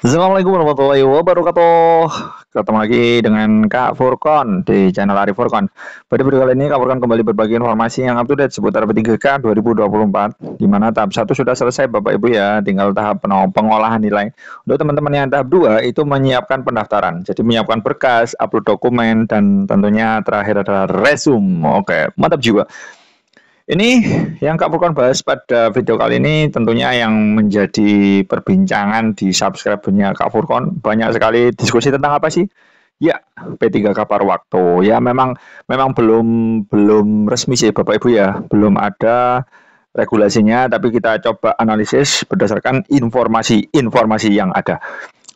Assalamualaikum warahmatullahi wabarakatuh. Ketemu lagi dengan Kak Furkon di channel Arif Furkon. Pada video kali ini Kak Furkon kembali berbagi informasi yang up to date seputar P3K 2024, di mana tahap 1 sudah selesai Bapak Ibu ya, tinggal tahap pengolahan nilai. Untuk teman-teman yang tahap 2 itu menyiapkan pendaftaran. Jadi menyiapkan berkas, upload dokumen, dan tentunya terakhir adalah resume. Oke, mantap jiwa. Ini yang Kak Furkon bahas pada video kali ini tentunya yang menjadi perbincangan di subscribernya Kak Furkon. Banyak sekali diskusi tentang apa sih? Ya, P3K paruh waktu. Ya memang belum resmi sih Bapak Ibu ya. Belum ada regulasinya, tapi kita coba analisis berdasarkan informasi yang ada.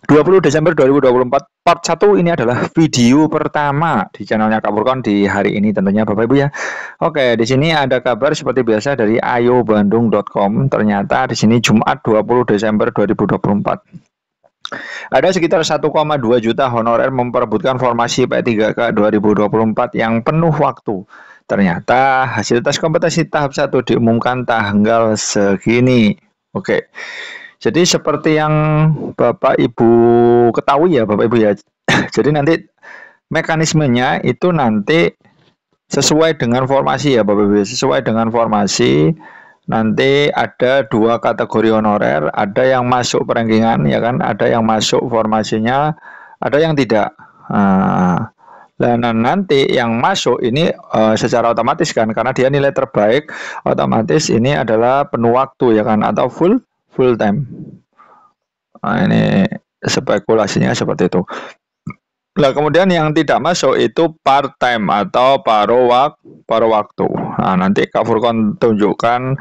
20 Desember 2024 part 1 ini adalah video pertama di channelnya Kak Furkon di hari ini tentunya Bapak Ibu ya. Oke, di sini ada kabar seperti biasa dari ayobandung.com. Ternyata di sini Jumat 20 Desember 2024. Ada sekitar 1,2 juta honorer memperebutkan formasi P3K 2024 yang penuh waktu. Ternyata hasil tes kompetensi tahap 1 diumumkan tanggal segini. Oke. Jadi seperti yang Bapak Ibu ketahui ya Bapak Ibu ya. Jadi nanti mekanismenya itu nanti sesuai dengan formasi ya Bapak Ibu. Sesuai dengan formasi nanti ada dua kategori honorer, ada yang masuk perankingan ya kan, ada yang masuk formasinya, ada yang tidak. Dan nanti yang masuk ini secara otomatis kan, karena dia nilai terbaik, otomatis ini adalah penuh waktu ya kan, atau full time. Nah, ini spekulasinya seperti itu. Nah, kemudian yang tidak masuk itu part time atau paruh waktu. Nah, nanti Kak Furkon tunjukkan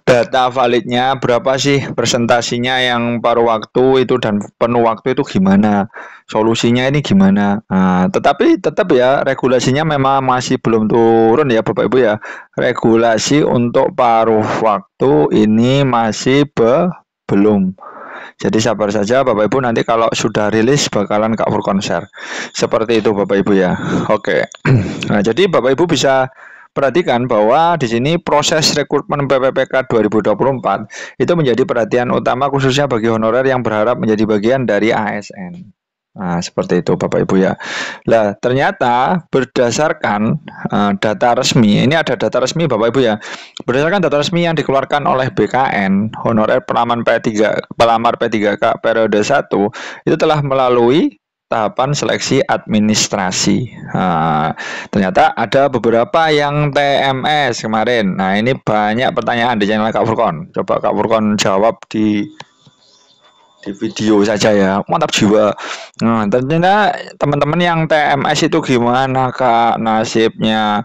data validnya berapa sih persentasinya yang paruh waktu itu dan penuh waktu itu gimana, solusinya ini gimana. Nah, tetapi tetap ya regulasinya memang masih belum turun ya Bapak Ibu ya. Regulasi untuk paruh waktu ini masih belum. Jadi sabar saja Bapak Ibu, nanti kalau sudah rilis bakalan Kak Furkon share. Seperti itu Bapak Ibu ya. Oke. Nah, jadi Bapak Ibu bisa perhatikan bahwa di sini proses rekrutmen PPPK 2024 itu menjadi perhatian utama khususnya bagi honorer yang berharap menjadi bagian dari ASN. Nah, seperti itu Bapak Ibu ya. Nah, ternyata berdasarkan data resmi, ini ada data resmi Bapak Ibu ya. Berdasarkan data resmi yang dikeluarkan oleh BKN, honorer pelamar P3K periode 1 itu telah melalui tahapan seleksi administrasi. Nah, ternyata ada beberapa yang TMS kemarin. Nah, ini banyak pertanyaan di channel Kak Furkon. Coba Kak Furkon jawab di video saja ya, mantap jiwa. Nah, tentunya teman-teman yang TMS itu gimana Kak nasibnya?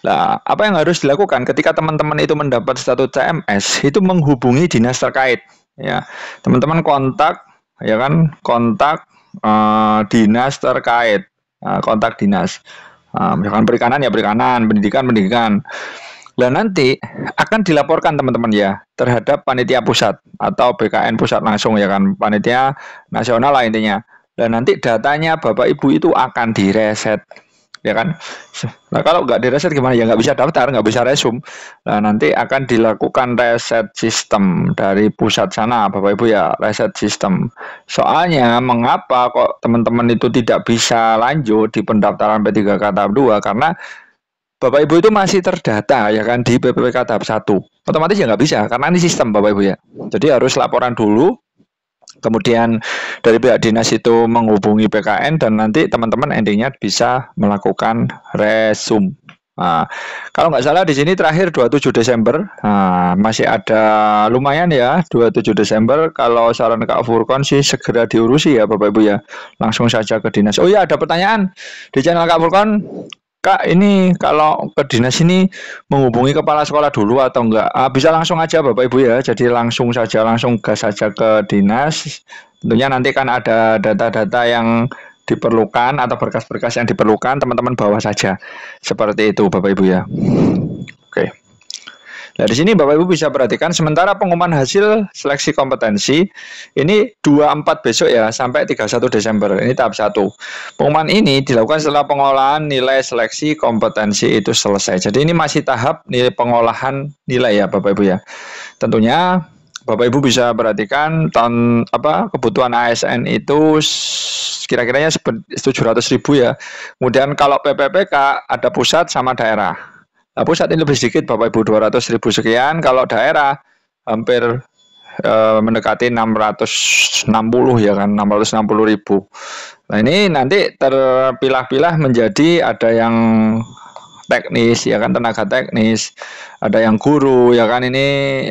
Nah, apa yang harus dilakukan ketika teman-teman itu mendapat status TMS? Itu menghubungi dinas terkait ya. Teman-teman kontak ya kan, kontak dinas terkait. Kontak dinas. Misalkan perikanan ya perikanan, pendidikan. Dan nanti akan dilaporkan teman-teman ya terhadap panitia pusat atau BKN pusat langsung ya kan, panitia nasional lah intinya. Dan nanti datanya Bapak Ibu itu akan direset ya kan. Nah, kalau nggak direset gimana ya, nggak bisa daftar, nggak bisa resume. Nah, nanti akan dilakukan reset sistem dari pusat sana Bapak Ibu ya, reset sistem. Soalnya mengapa kok teman-teman itu tidak bisa lanjut di pendaftaran P3K tahap 2, karena Bapak Ibu itu masih terdata ya kan di PPPK tahap 1. Otomatis ya nggak bisa karena ini sistem Bapak Ibu ya. Jadi harus laporan dulu, kemudian dari pihak dinas itu menghubungi PKN dan nanti teman-teman endingnya bisa melakukan resume. Nah, kalau nggak salah di sini terakhir 27 Desember. Nah, masih ada lumayan ya 27 Desember. Kalau saran Kak Furkon sih segera diurusi ya Bapak Ibu ya. Langsung saja ke dinas. Oh iya, ada pertanyaan di channel Kak Furkon. Kak, ini kalau ke dinas ini menghubungi kepala sekolah dulu atau enggak? Bisa langsung aja Bapak Ibu ya. Jadi langsung gas saja ke dinas. Tentunya nanti kan ada data-data yang diperlukan atau berkas-berkas yang diperlukan, teman-teman bawa saja. Seperti itu Bapak Ibu ya. Oke. Nah, di sini Bapak Ibu bisa perhatikan sementara pengumuman hasil seleksi kompetensi ini 24 besok ya sampai 31 Desember. Ini tahap 1. Pengumuman ini dilakukan setelah pengolahan nilai seleksi kompetensi itu selesai. Jadi ini masih tahap nilai pengolahan nilai ya Bapak Ibu ya. Tentunya Bapak Ibu bisa perhatikan kebutuhan ASN itu kira-kiranya 700.000 ya. Kemudian kalau PPPK ada pusat sama daerah. Nah, pusat ini lebih sedikit Bapak Ibu 200.000 sekian, kalau daerah hampir mendekati 660 ya kan, 660.000. Nah, ini nanti terpilah-pilah menjadi ada yang teknis ya kan, tenaga teknis, ada yang guru ya kan, ini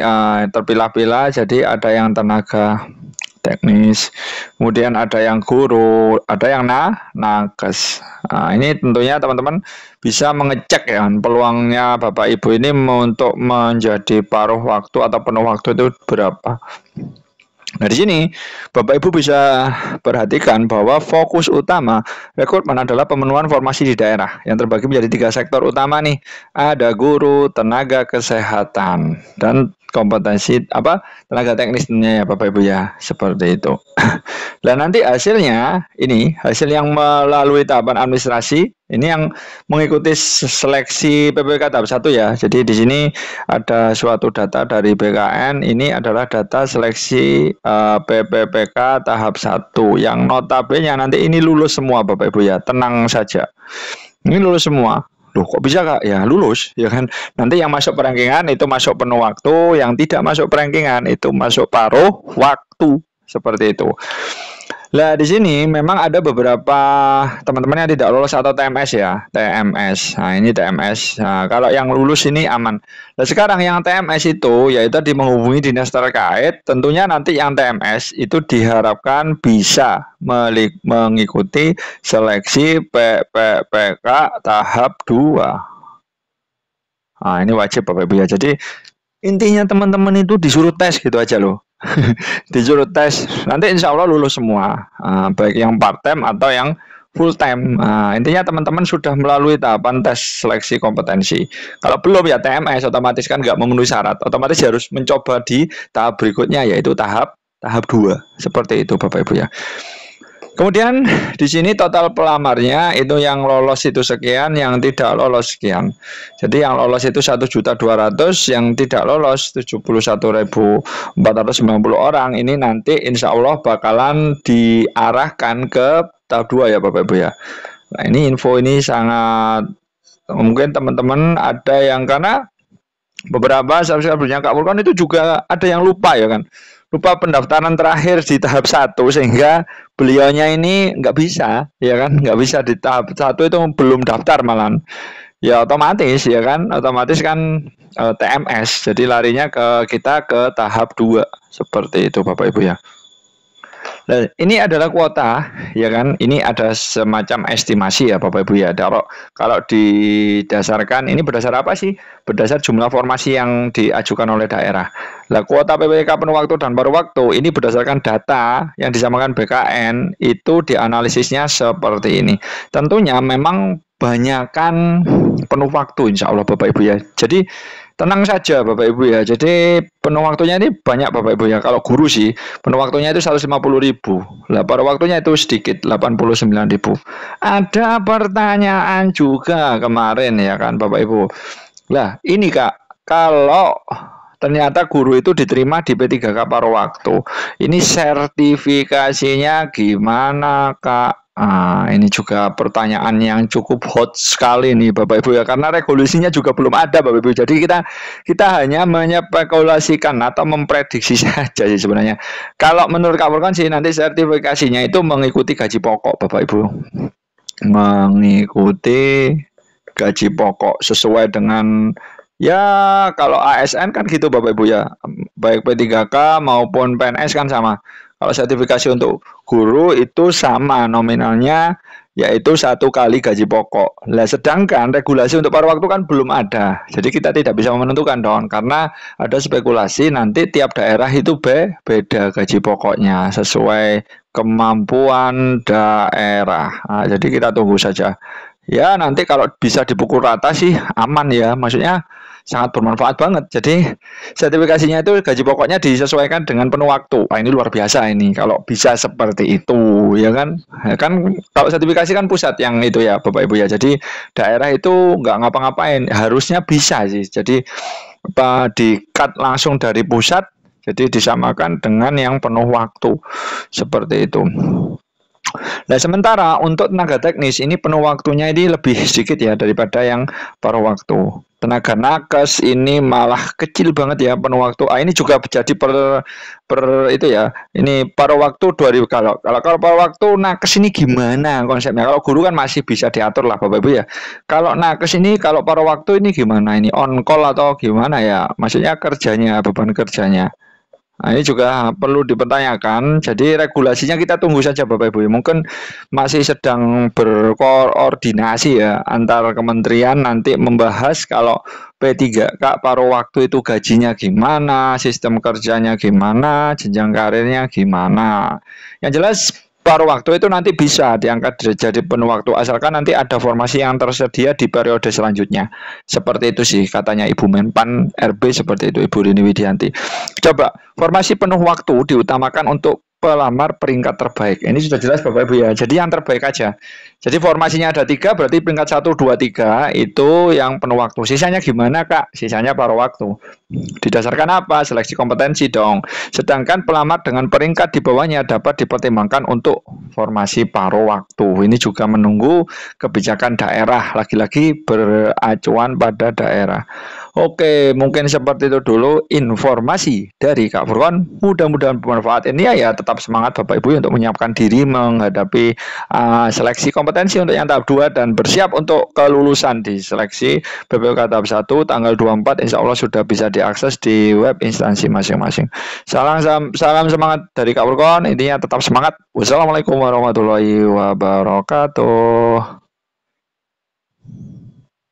terpilah-pilah jadi ada yang tenaga teknis, kemudian ada yang guru, ada yang nakes. Nah, ini tentunya teman-teman bisa mengecek ya peluangnya Bapak Ibu ini untuk menjadi paruh waktu atau penuh waktu itu berapa. Nah, di sini Bapak Ibu bisa perhatikan bahwa fokus utama rekrutmen adalah pemenuhan formasi di daerah yang terbagi menjadi 3 sektor utama nih. Ada guru, tenaga kesehatan, dan kompetensi tenaga teknis tentunya ya Bapak Ibu ya, seperti itu. Dan nanti hasilnya ini hasil yang melalui tahapan administrasi ini yang mengikuti seleksi PPK tahap 1 ya. Jadi di sini ada suatu data dari BKN, ini adalah data seleksi PPPK tahap 1 yang notabene nanti ini lulus semua Bapak Ibu ya. Tenang saja. Ini lulus semua. Loh, kok bisa Kak? Ya lulus ya kan. Nanti yang masuk perankingan itu masuk penuh waktu, yang tidak masuk perankingan itu masuk paruh waktu, seperti itu. Nah, di sini memang ada beberapa teman-teman yang tidak lolos atau TMS ya, TMS. Nah, ini TMS. Nah, kalau yang lulus ini aman. Nah, sekarang yang TMS itu yaitu menghubungi dinas terkait. Tentunya nanti yang TMS itu diharapkan bisa mengikuti seleksi PPPK tahap 2. Nah, ini wajib Bapak Ibu ya. Jadi intinya teman-teman itu disuruh tes gitu aja loh. Disuruh tes, nanti insya Allah lulus semua, baik yang part time atau yang full time. Intinya teman-teman sudah melalui tahapan tes seleksi kompetensi. Kalau belum ya TMS otomatis kan nggak memenuhi syarat, otomatis harus mencoba di tahap berikutnya yaitu tahap 2. Seperti itu Bapak Ibu ya. Kemudian di sini total pelamarnya itu yang lolos itu sekian, yang tidak lolos sekian. Jadi yang lolos itu 1.200.000, yang tidak lolos 71.490 orang. Ini nanti insya Allah bakalan diarahkan ke tahap 2 ya Bapak Ibu ya. Nah, ini info ini sangat mungkin teman-teman ada yang karena beberapa subscribernya Kak Furqon itu juga ada yang lupa ya kan. Lupa pendaftaran terakhir di tahap 1 sehingga beliaunya ini nggak bisa ya kan, nggak bisa di tahap 1 itu belum daftar malah ya, otomatis ya kan, otomatis kan TMS, jadi larinya kita ke tahap 2 seperti itu Bapak Ibu ya. Nah, ini adalah kuota ya kan, ini ada semacam estimasi ya Bapak Ibu ya. Kalau didasarkan ini berdasar apa sih? Berdasar jumlah formasi yang diajukan oleh daerah. Nah, kuota PPK penuh waktu dan paruh waktu ini berdasarkan data yang disamakan BKN itu dianalisisnya seperti ini. Tentunya memang banyakkan penuh waktu insya Allah Bapak Ibu ya. Jadi tenang saja Bapak Ibu ya. Jadi penuh waktunya ini banyak Bapak Ibu ya. Kalau guru sih penuh waktunya itu 150.000. Lah paruh waktunya itu sedikit 89.000. Ada pertanyaan juga kemarin ya kan Bapak Ibu. Lah ini Kak, kalau ternyata guru itu diterima di P3K paruh waktu, ini sertifikasinya gimana Kak? Ini juga pertanyaan yang cukup hot sekali nih Bapak Ibu ya, karena regulasinya juga belum ada Bapak Ibu. Jadi kita hanya menyepekulasikan atau memprediksi saja sih sebenarnya. Kalau menurut Kak Furqon sih nanti sertifikasinya itu mengikuti gaji pokok Bapak Ibu. Mengikuti gaji pokok sesuai dengan ya kalau ASN kan gitu Bapak Ibu ya. Baik P3K maupun PNS kan sama. Kalau sertifikasi untuk guru itu sama nominalnya yaitu 1 kali gaji pokok. Nah, sedangkan regulasi untuk paruh waktu kan belum ada. Jadi kita tidak bisa menentukan dong karena ada spekulasi nanti tiap daerah itu beda gaji pokoknya sesuai kemampuan daerah. Nah, jadi kita tunggu saja. Ya nanti kalau bisa dipukul rata sih aman ya, maksudnya sangat bermanfaat banget. Jadi sertifikasinya itu gaji pokoknya disesuaikan dengan penuh waktu. Ini luar biasa ini kalau bisa seperti itu ya kan. Ya kan kalau sertifikasi kan pusat yang itu ya Bapak Ibu ya. Jadi daerah itu nggak ngapa-ngapain, harusnya bisa sih. Jadi di-cut langsung dari pusat Jadi disamakan dengan yang penuh waktu. Seperti itu. Nah, sementara untuk tenaga teknis ini penuh waktunya ini lebih sedikit ya daripada yang paruh waktu. Tenaga nakes ini malah kecil banget ya penuh waktu. Ah, ini juga jadi per itu ya. Ini paruh waktu 2000 kalau paruh waktu nakes ini gimana konsepnya? Kalau guru kan masih bisa diatur lah Bapak Ibu ya. Kalau nakes ini kalau paruh waktu ini gimana ini on call atau gimana ya? Maksudnya kerjanya, beban kerjanya. Nah, ini juga perlu dipertanyakan. Jadi regulasinya kita tunggu saja Bapak Ibu. Mungkin masih sedang berkoordinasi ya antar kementerian nanti membahas kalau P3K paruh waktu itu gajinya gimana, sistem kerjanya gimana, jenjang karirnya gimana. Yang jelas paruh waktu itu nanti bisa diangkat jadi penuh waktu asalkan nanti ada formasi yang tersedia di periode selanjutnya. Seperti itu sih katanya Ibu Menpan RB seperti itu Ibu Rini Widianti. Coba formasi penuh waktu diutamakan untuk pelamar peringkat terbaik. Ini sudah jelas Bapak Ibu ya. Jadi yang terbaik aja. Jadi formasinya ada 3 berarti peringkat 1, 2, 3 itu yang penuh waktu. Sisanya gimana Kak? Sisanya paruh waktu. Didasarkan apa? Seleksi kompetensi dong. Sedangkan pelamar dengan peringkat di bawahnya dapat dipertimbangkan untuk formasi paruh waktu. Ini juga menunggu kebijakan daerah. Lagi-lagi beracuan pada daerah. Oke, mungkin seperti itu dulu informasi dari Kak Furkon. Mudah-mudahan bermanfaat. Ini ya tetap semangat Bapak Ibu untuk menyiapkan diri menghadapi seleksi kompetensi untuk yang tahap 2 dan bersiap untuk kelulusan di seleksi BPOK tahap 1 tanggal 24 insya Allah sudah bisa diakses di web instansi masing-masing. Salam semangat dari Kak Furkon. Intinya tetap semangat. Wassalamualaikum warahmatullahi wabarakatuh.